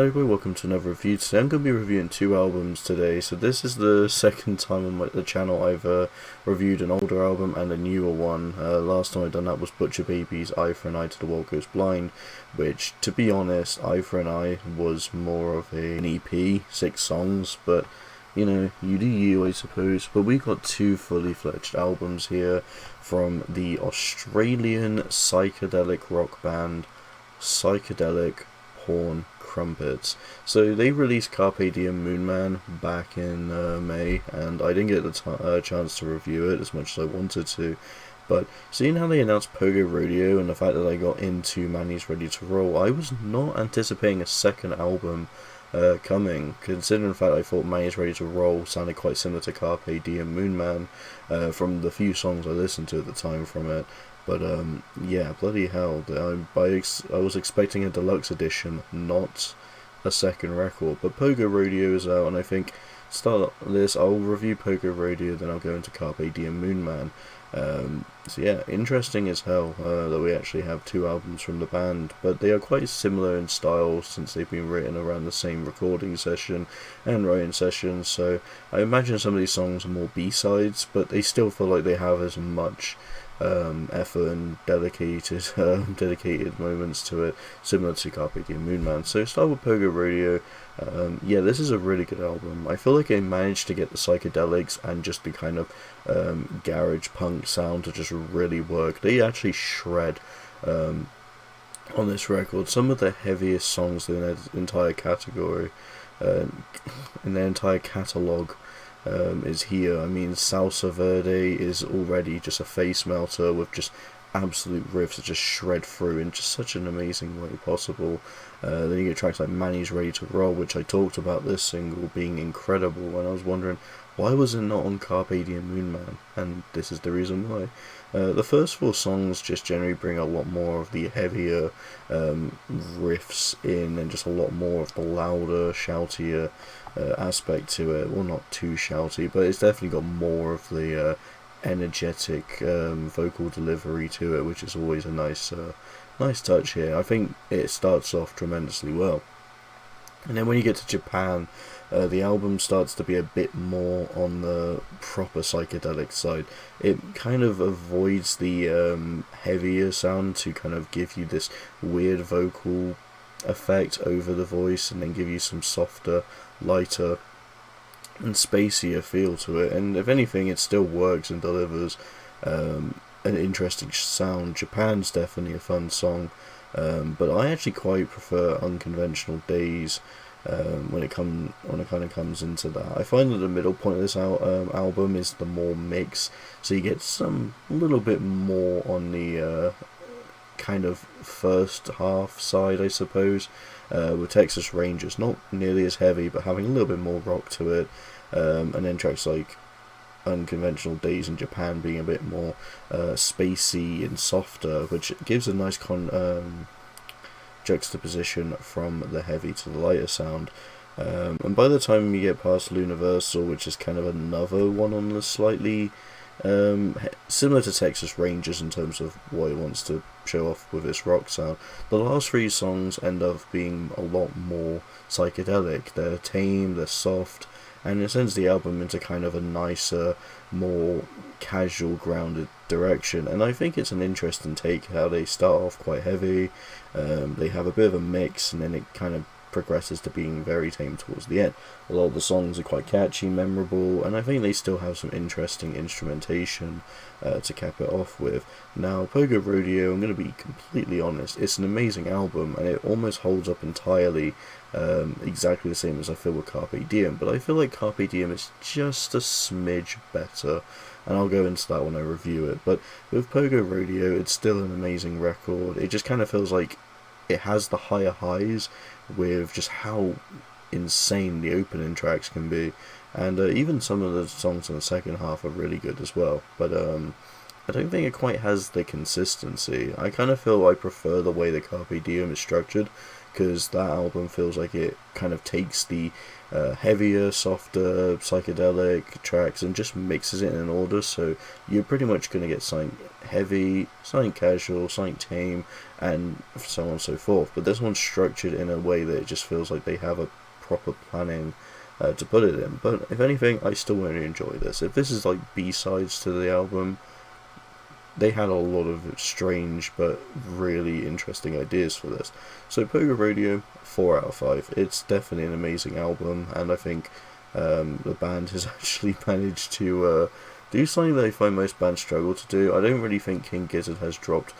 Hello everybody, welcome to another review. Today I'm going to be reviewing two albums today. So this is the second time on the channel I've reviewed an older album and a newer one. Last time I done that was Butcher Baby's Eye for an Eye to the World Goes Blind, which, to be honest, Eye for an Eye was more of an EP, 6 songs, but you know, you do you, I suppose. But we got two fully fledged albums here from the Australian psychedelic rock band Psychedelic Porn Crumpets. So they released Carpe Diem Moonman back in May, and I didn't get the chance to review it as much as I wanted to. But seeing how they announced Pogo Rodeo and the fact that I got into Manny's Ready to Roll, I was not anticipating a second album coming, considering the fact I thought Manny's Ready to Roll sounded quite similar to Carpe Diem Moonman from the few songs I listened to at the time from it. But yeah, bloody hell, I was expecting a deluxe edition, not a second record. But Pogo Rodeo is out, and I think start this, I'll review Pogo Rodeo, then I'll go into Carpe Diem Moonman. So yeah, interesting as hell that we actually have two albums from the band, but they are quite similar in style since they've been written around the same recording session and writing session. So I imagine some of these songs are more B-sides, but they still feel like they have as much effort and dedicated moments to it, similar to Carpe Diem Moonman. So start with Pogo Rodeo. Yeah, this is a really good album. I feel like they managed to get the psychedelics and just the kind of garage punk sound to just really work. They actually shred on this record. Some of the heaviest songs in their entire category, in their entire catalogue, is here. I mean, Salsa Verde is already just a face melter with just absolute riffs that just shred through in just such an amazing way possible. Then you get tracks like Manny's Ready to Roll, which I talked about this single being incredible, and I was wondering why was it not on Carpe Diem Moonman, and this is the reason why. The first 4 songs just generally bring a lot more of the heavier riffs in, and just a lot more of the louder, shoutier aspect to it. Well, not too shouty, but it's definitely got more of the energetic vocal delivery to it, which is always a nice touch here. I think it starts off tremendously well. And then when you get to Japan, the album starts to be a bit more on the proper psychedelic side. It kind of avoids the heavier sound to kind of give you this weird vocal effect over the voice, and then give you some softer, lighter and spacier feel to it. And if anything, it still works and delivers an interesting sound. Japan's definitely a fun song, but I actually quite prefer Unconventional Days when it kind of comes into that. I find that the middle point of this album is the more mix, so you get some little bit more on the kind of first half side, I suppose, with Texas Rangers not nearly as heavy but having a little bit more rock to it, and then tracks like Unconventional Days in Japan being a bit more spacey and softer, which gives a nice juxtaposition from the heavy to the lighter sound. And by the time you get past Universal, which is kind of another one on the slightly similar to Texas Rangers in terms of what it wants to show off with its rock sound, the last 3 songs end up being a lot more psychedelic. They're tame, they're soft, and it sends the album into kind of a nicer, more casual, grounded direction. And I think it's an interesting take how they start off quite heavy, they have a bit of a mix, and then it kind of progresses to being very tame towards the end. A lot of the songs are quite catchy, memorable, and I think they still have some interesting instrumentation to cap it off with. Now, Pogo Rodeo, I'm going to be completely honest, it's an amazing album, and it almost holds up entirely exactly the same as I feel with Carpe Diem, but I feel like Carpe Diem is just a smidge better, and I'll go into that when I review it. But with Pogo Rodeo, it's still an amazing record. It just kind of feels like it has the higher highs with just how insane the opening tracks can be, and even some of the songs in the second half are really good as well, but I don't think it quite has the consistency. I kind of feel I prefer the way the Carpe Diem is structured, because that album feels like it kind of takes the heavier, softer, psychedelic tracks and just mixes it in an order, so you're pretty much going to get something heavy, something casual, something tame, and so on and so forth. But this one's structured in a way that it just feels like they have a proper planning to put it in. But if anything, I still really enjoy this. If this is like B-sides to the album, they had a lot of strange but really interesting ideas for this. So Pogo Rodeo, 4 out of 5. It's definitely an amazing album, and I think the band has actually managed to do something that I find most bands struggle to do. I don't really think King Gizzard has dropped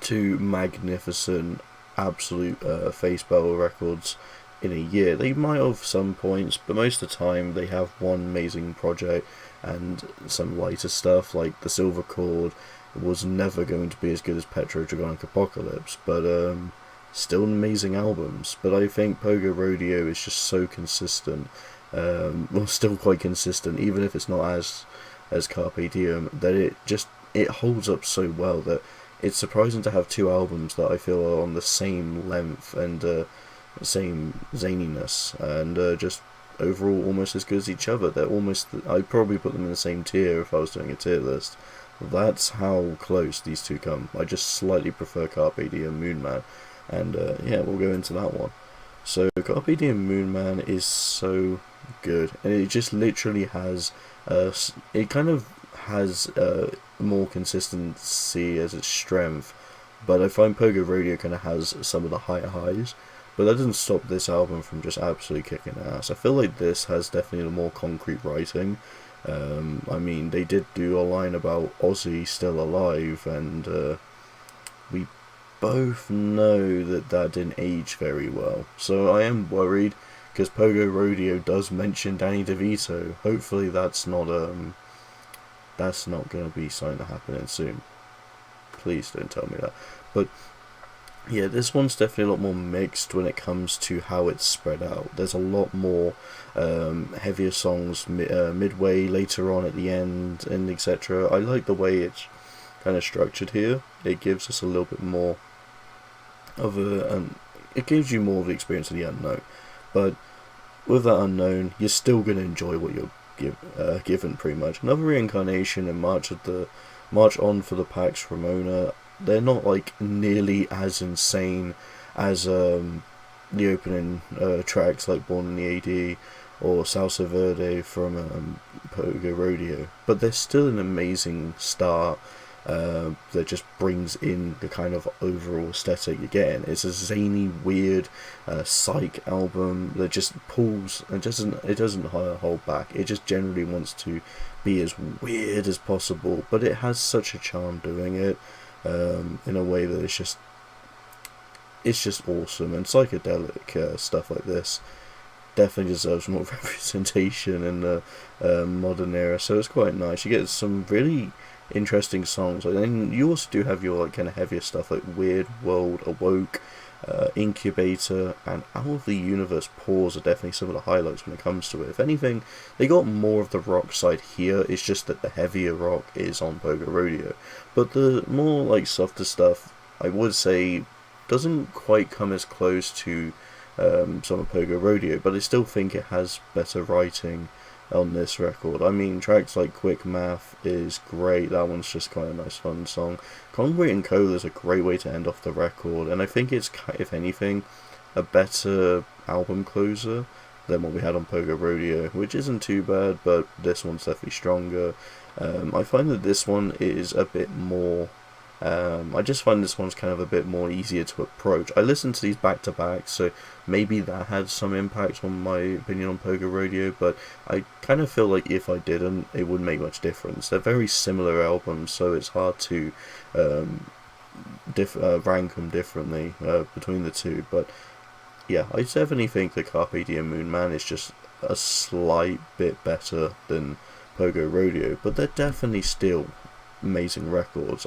two magnificent, absolute face battle records in a year. They might have some points, but most of the time they have one amazing project and some lighter stuff, like the Silver Chord was never going to be as good as Petrodragonic Apocalypse, but still amazing albums. But I think Pogo Rodeo is just so consistent, well, still quite consistent, even if it's not as Carpe Diem, that it holds up so well that it's surprising to have two albums that I feel are on the same length and same zaniness, and just overall almost as good as each other. They're almost, I'd probably put them in the same tier if I was doing a tier list. That's how close these two come. I just slightly prefer Carpe Diem Moonman, and yeah, we'll go into that one. So Carpe Diem Moonman is so good, and it just literally has it kind of has more consistency as its strength, but I find Pogo Rodeo kind of has some of the higher highs. But that doesn't stop this album from just absolutely kicking ass. I feel like this has definitely a more concrete writing. I mean, they did do a line about Ozzy still alive, and we both know that didn't age very well. So I am worried, because Pogo Rodeo does mention Danny DeVito. Hopefully that's not going to be something that happening soon. Please don't tell me that. But yeah, this one's definitely a lot more mixed when it comes to how it's spread out. There's a lot more heavier songs midway, later on at the end, and etc. I like the way it's kind of structured here. It gives us a little bit more of it gives you more of the experience of the unknown. But with that unknown, you're still going to enjoy what you're given, pretty much. Another Reincarnation and March On for the Pax Ramona. They're not like nearly as insane as the opening tracks like Born in the AD or Salsa Verde from Pogo Rodeo, but they're still an amazing start that just brings in the kind of overall aesthetic you're getting. It's a zany, weird psych album that just pulls and it doesn't hold back. It just generally wants to be as weird as possible, but it has such a charm doing it. In a way that it's just awesome, and psychedelic stuff like this definitely deserves more representation in the modern era. So it's quite nice. You get some really interesting songs, and then you also do have your like kind of heavier stuff like Weird World, Awoke, Incubator, and Out of the Universe Pause are definitely some of the highlights when it comes to it. If anything, they got more of the rock side here. It's just that the heavier rock is on Pogo Rodeo, but the more like softer stuff, I would say, doesn't quite come as close to some of Pogo Rodeo, but I still think it has better writing on this record. I mean, tracks like Quick Math is great. That one's just quite a nice fun song. Concrete and Cola is a great way to end off the record, and I think it's, if anything, a better album closer than what we had on Pogo Rodeo, which isn't too bad, but this one's definitely stronger. I find that this one is a bit more I just find this one's kind of a bit more easier to approach. I listened to these back to back, so maybe that had some impact on my opinion on Pogo Rodeo, but I kind of feel like if I didn't, it wouldn't make much difference. They're very similar albums, so it's hard to rank them differently between the two. But yeah, I definitely think that Carpe Diem Moonman is just a slight bit better than Pogo Rodeo, but they're definitely still amazing records.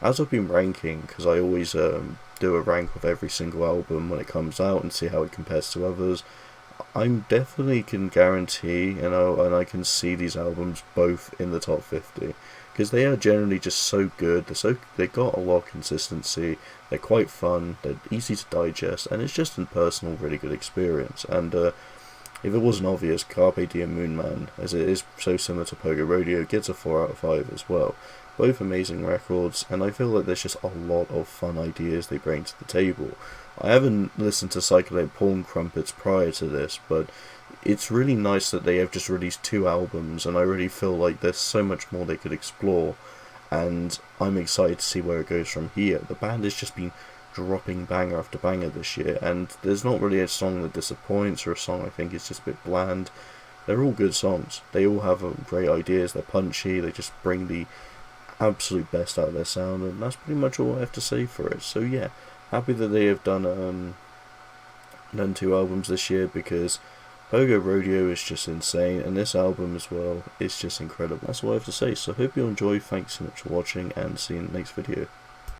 As I've been ranking, because I always do a rank of every single album when it comes out and see how it compares to others, I'm definitely can guarantee, and I can see these albums both in the top 50, because they are generally just so good. They got a lot of consistency. They're quite fun. They're easy to digest, and it's just a personal, really good experience. And if it wasn't obvious, Carpe Diem Moonman, as it is so similar to Pogo Rodeo, gets a 4 out of 5 as well. Both amazing records, and I feel like there's just a lot of fun ideas they bring to the table. I haven't listened to Psychedelic Porn Crumpets prior to this, but it's really nice that they have just released 2 albums, and I really feel like there's so much more they could explore, and I'm excited to see where it goes from here. The band has just been dropping banger after banger this year, and there's not really a song that disappoints, or a song I think is just a bit bland. They're all good songs. They all have great ideas, they're punchy, they just bring the absolute best out of their sound, and that's pretty much all I have to say for it. So yeah, happy that they have done 2 albums this year, because Pogo Rodeo is just insane, and this album as well is just incredible. That's all I have to say, so hope you enjoy, thanks so much for watching, and see you in the next video.